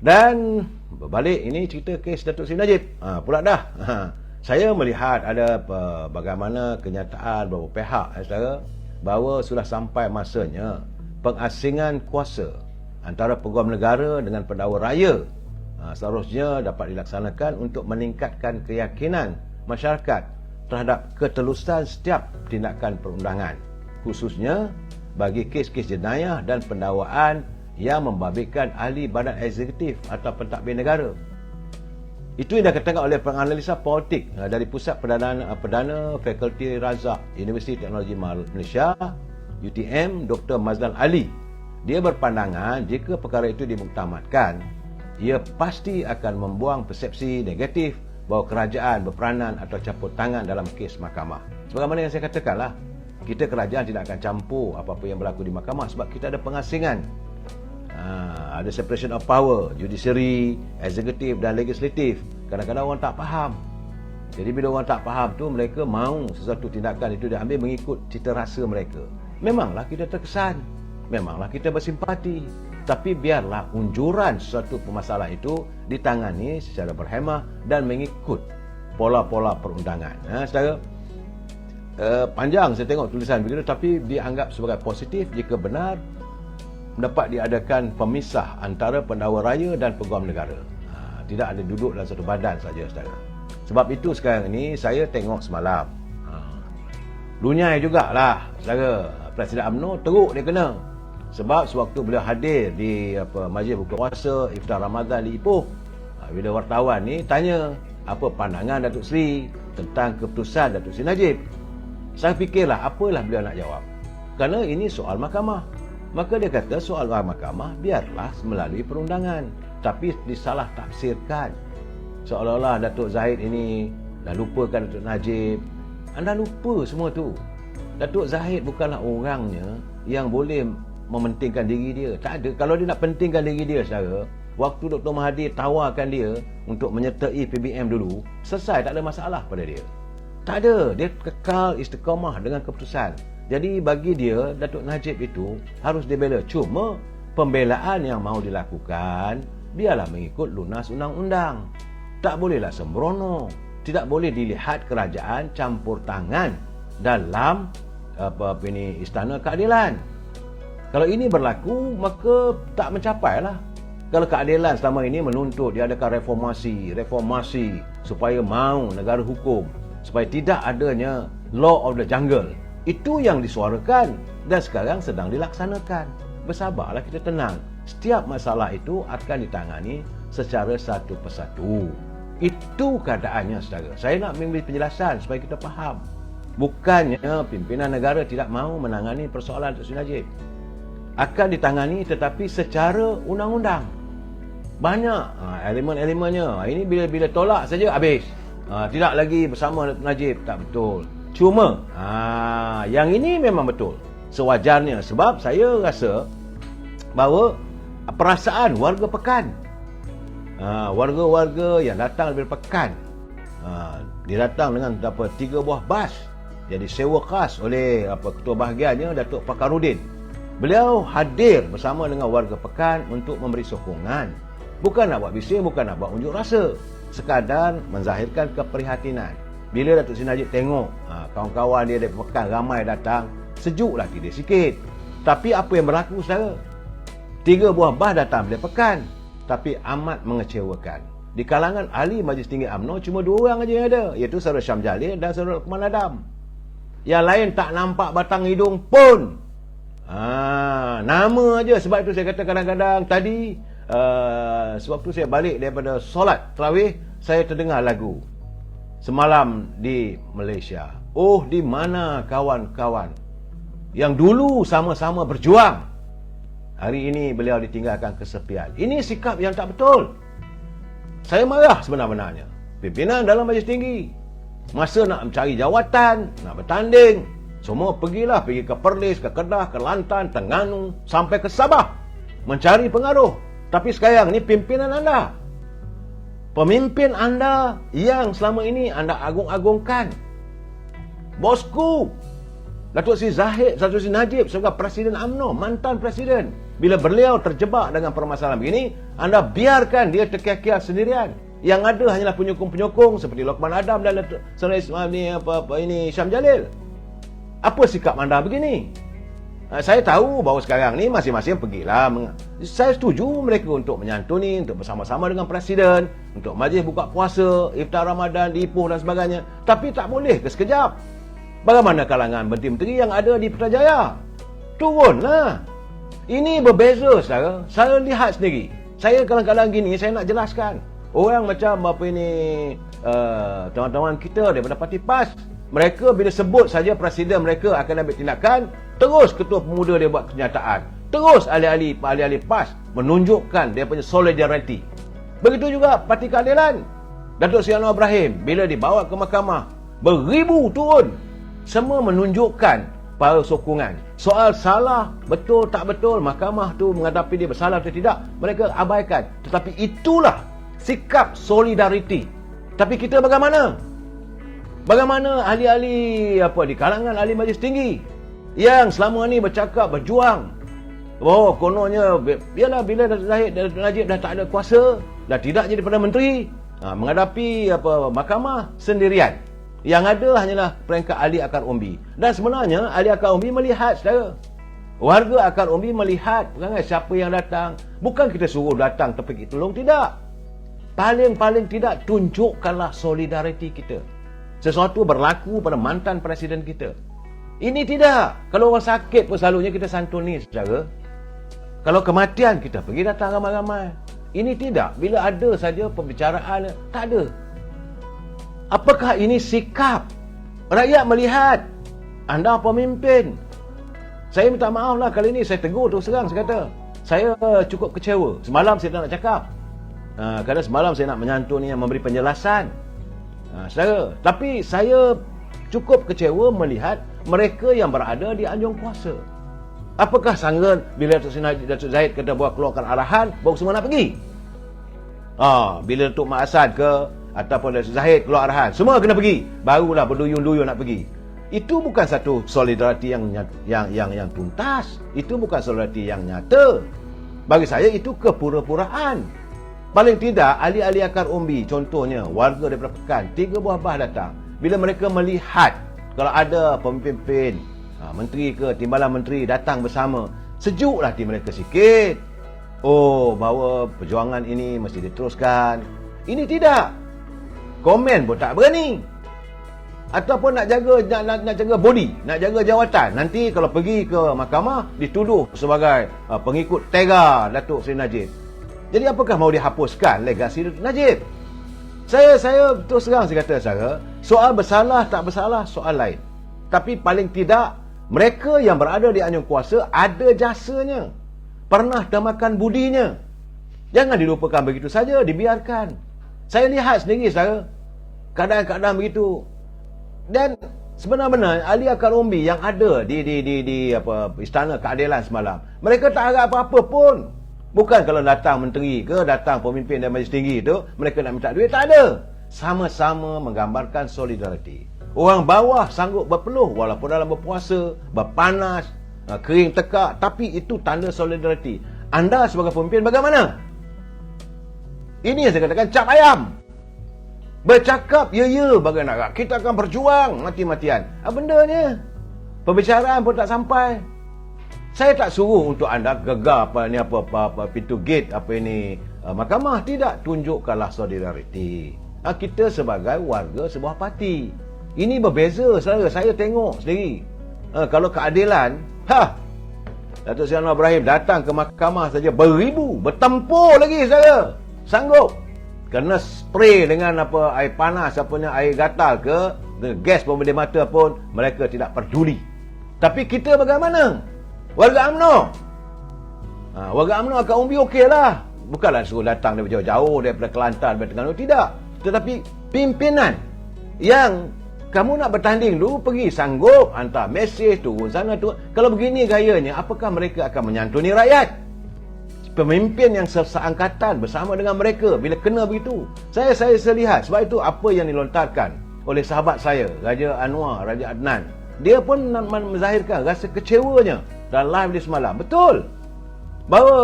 Dan berbalik, ini cerita kes Datuk Seri Najib. Pula dah. Saya melihat ada bagaimana kenyataan beberapa pihak, saudara, bahawa sudah sampai masanya pengasingan kuasa antara peguam negara dengan pendakwa raya seharusnya dapat dilaksanakan untuk meningkatkan keyakinan masyarakat terhadap ketelusan setiap tindakan perundangan, khususnya bagi kes-kes jenayah dan pendakwaan yang membabitkan ahli badan eksekutif atau pentadbir negara. Itu yang dikatakan oleh penganalisa politik dari Pusat Perdana Fakulti Razak Universiti Teknologi Malaysia UTM, Dr. Mazlan Ali. Dia berpandangan jika perkara itu dimuktamadkan, ia pasti akan membuang persepsi negatif bahawa kerajaan berperanan atau campur tangan dalam kes mahkamah. Sebagaimana yang saya katakanlah, kita kerajaan tidak akan campur apa-apa yang berlaku di mahkamah sebab kita ada pengasingan. Ada separation of power, judiciary, eksekutif dan legislatif. Kadang-kadang orang tak faham. Jadi bila orang tak faham tu, mereka mahu sesuatu tindakan itu diambil mengikut cita rasa mereka. Memanglah kita terkesan, memanglah kita bersimpati, tapi biarlah unjuran sesuatu permasalahan itu ditangani secara berhemah dan mengikut pola-pola perundangan. Saudara, panjang saya tengok tulisan begitu, tapi dianggap sebagai positif jika benar dapat diadakan pemisah antara pendakwa raya dan peguam negara. Tidak ada duduk dalam satu badan saja, saudara. Sebab itu sekarang ini saya tengok semalam, lunyai jugalah, saudara, Presiden UMNO teruk dia kena. Sebab sewaktu beliau hadir di majlis buka puasa Iftar Ramadan di Ipoh, bila wartawan ni tanya apa pandangan Datuk Seri tentang keputusan Datuk Seri Najib, saya fikirlah apalah beliau nak jawab, kerana ini soal mahkamah. Maka dia kata soal mahkamah biarlah melalui perundangan, tapi disalah tafsirkan seolah-olah Datuk Zahid ini dah lupakan Datuk Najib. Anda lupa semua tu. Datuk Zahid bukanlah orangnya yang boleh mementingkan diri dia. Tak ada. Kalau dia nak pentingkan diri dia, saudara, waktu Dr. Mahathir tawarkan dia untuk menyertai PBM dulu, selesai, tak ada masalah pada dia. Tak ada. Dia kekal istiqamah dengan keputusan. Jadi bagi dia, Datuk Najib itu harus dibela. Cuma pembelaan yang mahu dilakukan biarlah mengikut lunas undang-undang. Tak bolehlah sembrono. Tidak boleh dilihat kerajaan campur tangan dalam istana keadilan. Kalau ini berlaku, maka tak mencapailah. Kalau keadilan selama ini menuntut diadakan reformasi supaya mahu negara hukum, supaya tidak adanya law of the jungle. Itu yang disuarakan dan sekarang sedang dilaksanakan. Bersabarlah, kita tenang. Setiap masalah itu akan ditangani secara satu persatu. Itu keadaannya, saudara. Saya nak memberi penjelasan supaya kita faham. Bukannya pimpinan negara tidak mahu menangani persoalan Datuk Seri Najib. Akan ditangani tetapi secara undang-undang. Banyak elemen-elemennya. Ini bila tolak saja habis. Tidak lagi bersama Datuk Najib. Tak betul. Cuma yang ini memang betul sewajarnya, sebab saya rasa bahawa perasaan warga pekan, warga-warga yang datang daripada pekan, dia datang dengan 3 buah bas yang disewa khas oleh ketua bahagiannya Datuk Fakarudin. Beliau hadir bersama dengan warga pekan untuk memberi sokongan, bukan nak buat bising, bukan nak buat unjuk rasa, sekadar menzahirkan keprihatinan. Bila Datuk Seri Najib tengok kawan-kawan dia dari pekan ramai datang, sejuklah dia sikit. Tapi apa yang berlaku, saudara? 3 buah bas datang dari pekan, tapi amat mengecewakan. Di kalangan ahli Majlis Tinggi UMNO cuma 2 orang aja yang ada, iaitu Saudara Syam Jalil dan Saudara Lukman Adam. Yang lain tak nampak batang hidung pun. Nama aja. Sebab itu saya kata kadang-kadang tadi sewaktu saya balik daripada solat tarawih, saya terdengar lagu Semalam di Malaysia. Oh, di mana kawan-kawan yang dulu sama-sama berjuang, hari ini beliau ditinggalkan kesepian. Ini sikap yang tak betul. Saya marah sebenar-benarnya. Pimpinan dalam Majlis Tinggi, masa nak mencari jawatan, nak bertanding, semua pergi ke Perlis, ke Kedah, ke Kelantan, Terengganu, sampai ke Sabah mencari pengaruh. Tapi sekarang ni pimpinan anda, pemimpin anda yang selama ini anda agung-agungkan, bosku, Datuk Seri Najib sebagai Presiden UMNO, mantan Presiden. Bila beliau terjebak dengan permasalahan begini, anda biarkan dia terkekial sendirian. Yang ada hanyalah penyokong-penyokong seperti Lokman Adam dan Syam Jalil. Apa sikap anda begini? Saya tahu bahawa sekarang ni masing-masing pergilah. Saya setuju mereka untuk menyantuni, untuk bersama-sama dengan Presiden, untuk majlis buka puasa, iftar Ramadan, di Ipoh dan sebagainya. Tapi tak boleh ke sekejap. Bagaimana kalangan menteri-menteri yang ada di Putrajaya? Turunlah. Ini berbeza, saudara. Saya lihat sendiri. Saya kadang-kadang gini, saya nak jelaskan. Orang macam teman-teman kita daripada Parti PAS, mereka bila sebut saja Presiden mereka akan ambil tindakan, terus Ketua Pemuda dia buat kenyataan. Terus ahli-ahli PAS menunjukkan dia punya solidariti. Begitu juga Parti Keadilan. Datuk Seri Anwar Ibrahim bila dibawa ke mahkamah, beribu turun. Semua menunjukkan para sokongan. Soal salah, betul tak betul, mahkamah tu menghadapi dia bersalah atau tidak, mereka abaikan. Tetapi itulah sikap solidariti. Tapi kita bagaimana? Bagaimana ahli-ahli di kalangan ahli majlis tinggi yang selama ni berjuang. Oh, kononnya biarlah bila Datuk Najib dah tak ada kuasa, dah tidak jadi Perdana Menteri, menghadapi mahkamah sendirian. Yang ada hanyalah peringkat ahli akar umbi. Dan sebenarnya ahli akar umbi melihat, saudara. Warga akar umbi melihat siapa yang datang. Bukan kita suruh datang pergi tolong, tidak. Paling-paling tidak, tunjukkanlah solidariti kita. Sesuatu berlaku pada mantan Presiden kita. Ini tidak. Kalau orang sakit pun selalunya kita santuni, saudara. Kalau kematian, kita pergi datang ramai-ramai. Ini tidak. Bila ada saja pembicaraan, tak ada. Apakah ini sikap? Rakyat melihat anda pemimpin. Saya minta maaf lah kali ini, saya tegur terus terang, saya kata saya cukup kecewa. Semalam saya tak nak cakap, kerana semalam saya nak menyantuni, memberi penjelasan, saudara. Tapi saya cukup kecewa melihat mereka yang berada di anjung kuasa. Apakah sangka bila Datuk Zahid kata buat keluarkan arahan, baru semua nak pergi? Bila Datuk Mak Asad ke ataupun Datuk Zahid keluar arahan, semua kena pergi, barulah berduyun-duyun nak pergi. Itu bukan satu solidariti yang tuntas. Itu bukan solidariti yang nyata. Bagi saya itu kepura-puraan. Paling tidak ahli-ahli akar umbi, contohnya warga daripada Pekan, 3 buah bah datang. Bila mereka melihat kalau ada pemimpin, menteri ke timbalan menteri datang bersama, sejuklah hati mereka sikit. Oh, bahawa perjuangan ini mesti diteruskan. Ini tidak. Komen pun tak berani. Ataupun nak jaga body, nak jaga jawatan. Nanti kalau pergi ke mahkamah dituduh sebagai pengikut tega Datuk Seri Najib. Jadi apakah mau dihapuskan legasi Datuk Najib? Saya terus terang saya kata, saya soal bersalah tak bersalah soal lain. Tapi paling tidak mereka yang berada di anjung kuasa ada jasanya, pernah termakan budinya. Jangan dilupakan begitu saja, dibiarkan. Saya lihat sendiri, saudara, keadaan-keadaan begitu. Dan sebenar-benar ahli akar umbi yang ada di Istana Keadilan semalam, mereka tak harap apa-apa pun. Bukan kalau datang menteri ke, datang pemimpin dan majlis tinggi tu, mereka nak minta duit, tak ada. Sama-sama menggambarkan solidariti. Orang bawah sanggup berpeluh walaupun dalam berpuasa, berpanas, kering tekak, tapi itu tanda solidariti. Anda sebagai pemimpin bagaimana? Ini yang saya katakan cap ayam. Bercakap, ya bagi nak kita akan berjuang mati-matian. Bendanya pembicaraan pun tak sampai. Saya tak suruh untuk anda gegar pintu gate mahkamah. Tidak, tunjukkanlah solidariti. Kita sebagai warga sebuah parti. Ini berbeza, saudara. Saya tengok sendiri. Kalau keadilan, Datuk Seri Anwar Ibrahim datang ke mahkamah saja beribu, bertempur lagi, saudara. Sanggup. Kena spray dengan air panas, air gatal ke, gas pembedih mata pun mereka tidak peduli. Tapi kita bagaimana? Warga UMNO. Warga UMNO akan umbi okeylah. Bukanlah suruh datang daripada jauh-jauh, daripada Kelantan, daripada Terengganu, tidak. Tetapi pimpinan yang kamu nak bertanding dulu, pergi sanggup hantar mesej turun sana tu. Kalau begini gayanya, apakah mereka akan menyantuni rakyat? Pemimpin yang seangkatan bersama dengan mereka bila kena begitu, saya lihat. Sebab itu apa yang dilontarkan oleh sahabat saya Raja Anwar, Raja Adnan, Dia pun menzahirkan rasa kecewanya dalam live dia semalam. Betul. Bahawa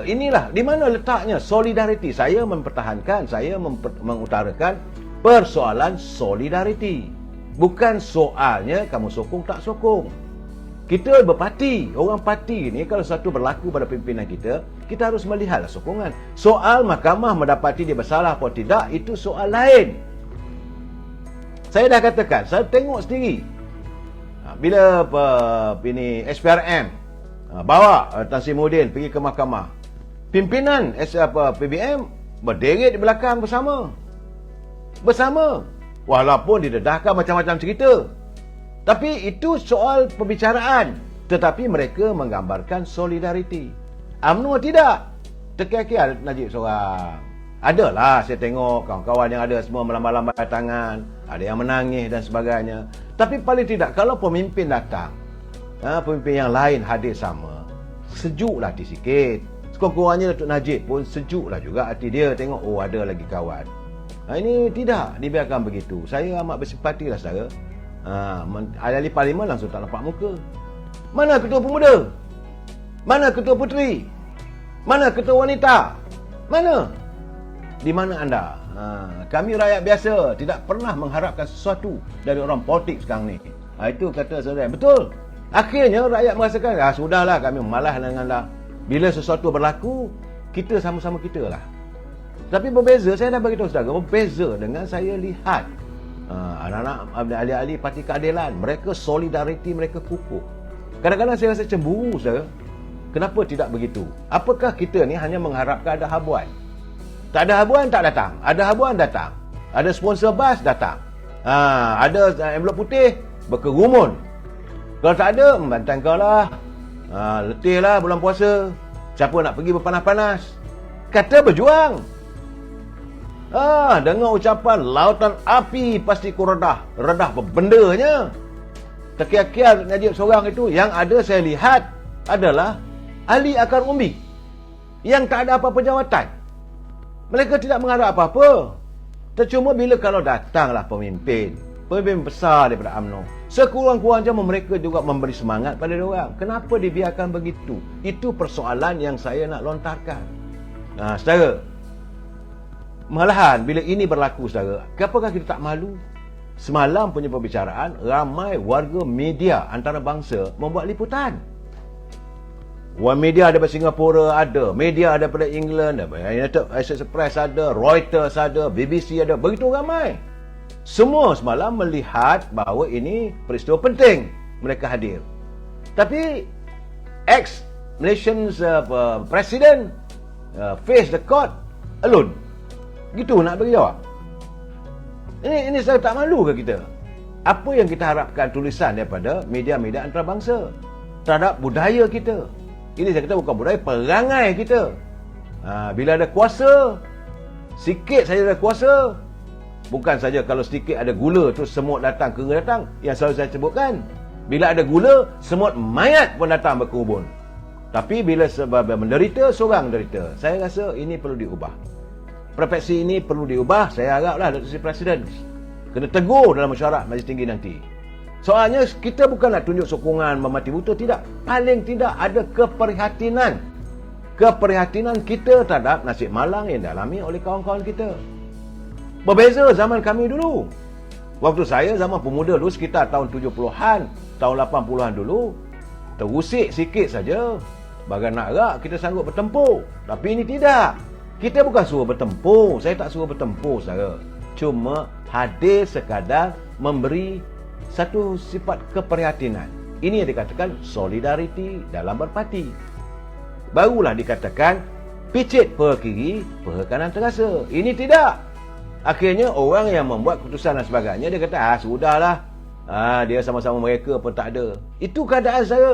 inilah di mana letaknya solidariti. Saya mempertahankan, saya mengutarakan persoalan solidariti. Bukan soalnya kamu sokong tak sokong. Kita berparti. Orang parti ni kalau satu berlaku pada pimpinan kita, kita harus melihatlah sokongan. Soal mahkamah mendapati dia bersalah atau tidak, itu soal lain. Saya dah katakan, saya tengok sendiri. Bila ini SPRM bawa Tan Sri Muhyiddin pergi ke mahkamah, pimpinan PBM berderet di belakang bersama. Walaupun didedahkan macam-macam cerita. Tapi itu soal pembicaraan. Tetapi mereka menggambarkan solidariti. UMNO tidak. Terkira-kira Najib seorang. Adalah saya tengok kawan-kawan yang ada semua melambai-lambai tangan. Ada yang menangis dan sebagainya. Tapi paling tidak kalau pemimpin datang, pemimpin yang lain hadir sama, sejuklah hati sikit. Sekurang-kurangnya Datuk Najib pun sejuklah juga hati dia. Tengok, oh ada lagi kawan. Ini tidak dibiarkan begitu. Saya amat bersimpatilah saudara. Ahli parlimen langsung tak nampak muka. Mana ketua pemuda? Mana ketua puteri? Mana ketua wanita? Mana? Di mana anda? Kami rakyat biasa tidak pernah mengharapkan sesuatu dari orang politik sekarang ni. Itu kata saudara. Betul. Akhirnya rakyat merasakan, sudahlah kami malas dengan dah. Bila sesuatu berlaku, kita sama-sama kita lah. Tapi berbeza, saya dah beritahu saudara, berbeza dengan saya lihat anak-anak ahli-ahli parti keadilan, mereka solidariti, mereka kukuh. Kadang-kadang saya rasa cemburu saudara. Kenapa tidak begitu? Apakah kita ni hanya mengharapkan ada habuan? Tak ada habuan, tak datang. Ada habuan, datang. Ada sponsor bas, datang. Ada envelop putih, berkerumun. Kalau tak ada, membantai kau lah. Letih lah bulan puasa. Siapa nak pergi berpanas-panas? Kata berjuang. Dengar ucapan lautan api pasti ku redah. Redah bendanya. Terkial-kial Najib seorang itu, yang ada saya lihat adalah ahli akar umbi yang tak ada apa-apa jawatan. Mereka tidak mengharap apa-apa. Tercuma bila kalau datanglah pemimpin besar daripada UMNO, sekurang-kurangnya mereka juga memberi semangat pada diorang. Kenapa dibiarkan begitu? Itu persoalan yang saya nak lontarkan. Saudara, malahan bila ini berlaku saudara, apakah kita tak malu? Semalam punya perbicaraan, ramai warga media antarabangsa membuat liputan. Media daripada Singapura ada, media daripada England, United Express ada, Reuters ada, BBC ada, begitu ramai. Semua semalam melihat bahawa ini peristiwa penting, mereka hadir. Tapi ex-Malaysian President face the court alone. Gitu nak bagi jawab. Ini saya tak malu ke kita? Apa yang kita harapkan tulisan daripada media-media antarabangsa terhadap budaya kita? Ini saya kata bukan budaya, perangai kita. Bila ada kuasa, sikit saja ada kuasa, bukan saja kalau sedikit ada gula terus semut datang, kera datang, yang selalu saya sebutkan. Bila ada gula, semut mayat pun datang berkerubun. Tapi bila sebab menderita, seorang menderita. Saya rasa ini perlu diubah. Persepsi ini perlu diubah. Saya haraplah Datuk Seri Presiden kena tegur dalam mesyuarat Majlis Tinggi nanti. Soalnya kita bukan nak tunjuk sokongan memati buta, tidak. Paling tidak ada keprihatinan. Keprihatinan kita terhadap nasib malang yang dialami oleh kawan-kawan kita. Berbeza zaman kami dulu. Waktu saya zaman pemuda dulu sekitar tahun 70-an, tahun 80-an dulu, terusik sikit saja. Bagai nak rak kita sanggup bertempur. Tapi ini tidak. Kita bukan suruh bertempur. Saya tak suruh bertempur saudara. Cuma hadir sekadar memberi satu sifat keprihatinan. Ini yang dikatakan solidariti dalam berparti. Barulah dikatakan picit per kiri, per kanan terasa. Ini tidak. Akhirnya orang yang membuat keputusan dan sebagainya, dia kata, sudahlah. Dia sama-sama mereka pun tak ada. Itu keadaan saya.